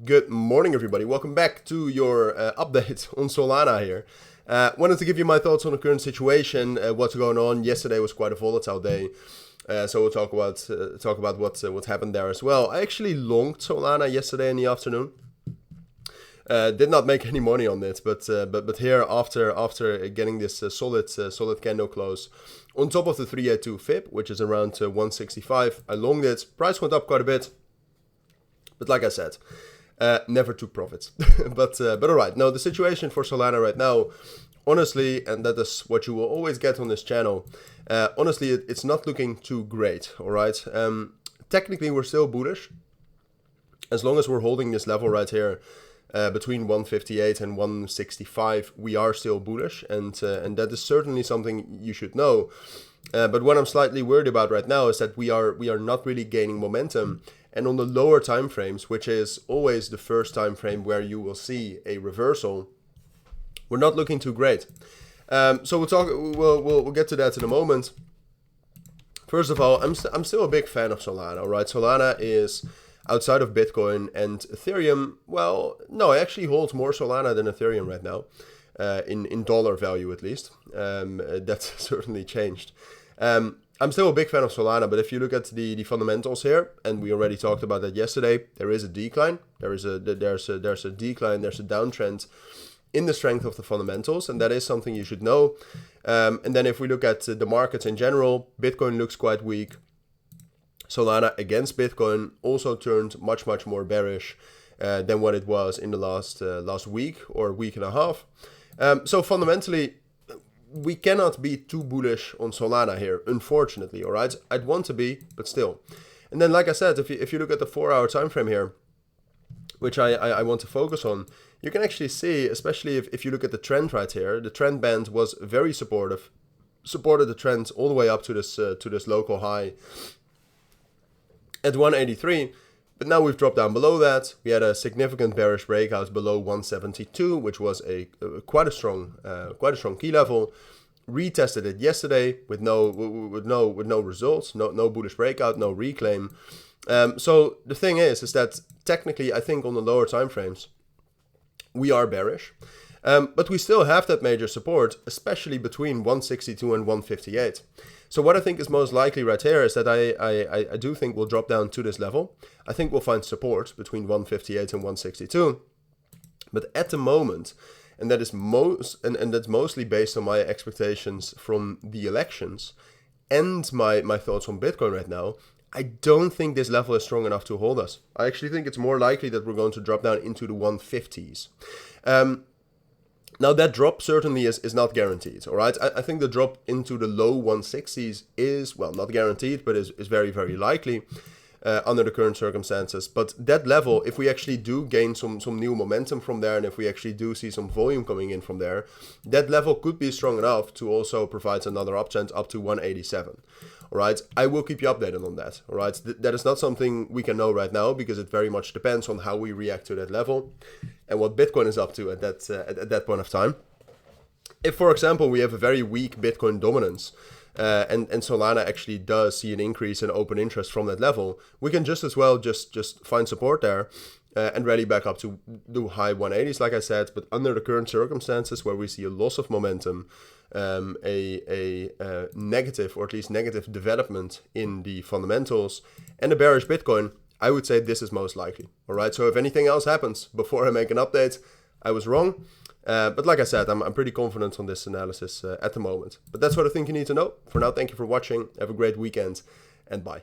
Good morning, everybody. Welcome back to your update on Solana here. Wanted to give you my thoughts on the current situation, what's going on. Yesterday was quite a volatile day, so we'll talk about what happened there as well. I actually longed Solana yesterday in the afternoon. Did not make any money on it, but here after getting this solid candle close on top of the 382 fib, which is around 165, I longed it. Price went up quite a bit, but like I said, never took profits. but all right. Now the situation for Solana right now, honestly, and that is what you will always get on this channel. Honestly, it's not looking too great. All right. Technically, we're still bullish as long as we're holding this level right here. Between 158 and 165, we are still bullish, and that is certainly something you should know. But what I'm slightly worried about right now is that we are not really gaining momentum, and on the lower time frames, which is always the first time frame where you will see a reversal, we're not looking too great. So we'll get to that in a moment. First of all, I'm still a big fan of Solana. Right, Solana is, outside of Bitcoin and Ethereum, well, no, I actually hold more Solana than Ethereum right now, in dollar value at least. That's certainly changed. I'm still a big fan of Solana, but if you look at the fundamentals here, and we already talked about that yesterday, there is a decline. There's a decline. There's a downtrend in the strength of the fundamentals, and that is something you should know. And then if we look at the markets in general, Bitcoin looks quite weak. Solana against Bitcoin also turned much more bearish than what it was in the last week or week and a half. So fundamentally, we cannot be too bullish on Solana here, unfortunately. All right, I'd want to be, but still. And then, like I said, if you look at the 4-hour time frame here, which I want to focus on, you can actually see, especially if you look at the trend right here, the trend band was very supportive, supported the trend all the way up to this local high at 183, but now we've dropped down below that. We had a significant bearish breakout below 172, which was quite a strong key level. Retested it yesterday with no results, no bullish breakout, no reclaim. So the thing is that technically, I think on the lower time frames, we are bearish, but we still have that major support, especially between 162 and 158. So what I think is most likely right here is that I do think we'll drop down to this level. I think we'll find support between 158 and 162. But at the moment, and that is that's mostly based on my expectations from the elections and my thoughts on Bitcoin right now, I don't think this level is strong enough to hold us. I actually think it's more likely that we're going to drop down into the 150s. Now that drop certainly is not guaranteed, all right? I think the drop into the low 160s is, well, not guaranteed, but is very likely under the current circumstances. But that level, if we actually do gain some new momentum from there, and if we actually do see some volume coming in from there, that level could be strong enough to also provide another uptrend up to 187. All right, I will keep you updated on that. All right, that is not something we can know right now because it very much depends on how we react to that level and what Bitcoin is up to at that point of time. If, for example, we have a very weak Bitcoin dominance and Solana actually does see an increase in open interest from that level, we can just as well just find support there and rally back up to the high 180s, like I said. But under the current circumstances, where we see a loss of momentum, a negative or at least negative development in the fundamentals, and a bearish Bitcoin, I would say this is most likely. All right. So if anything else happens before I make an update, I was wrong. But like I said, I'm pretty confident on this analysis at the moment. But that's what I think you need to know. For now, thank you for watching. Have a great weekend and bye.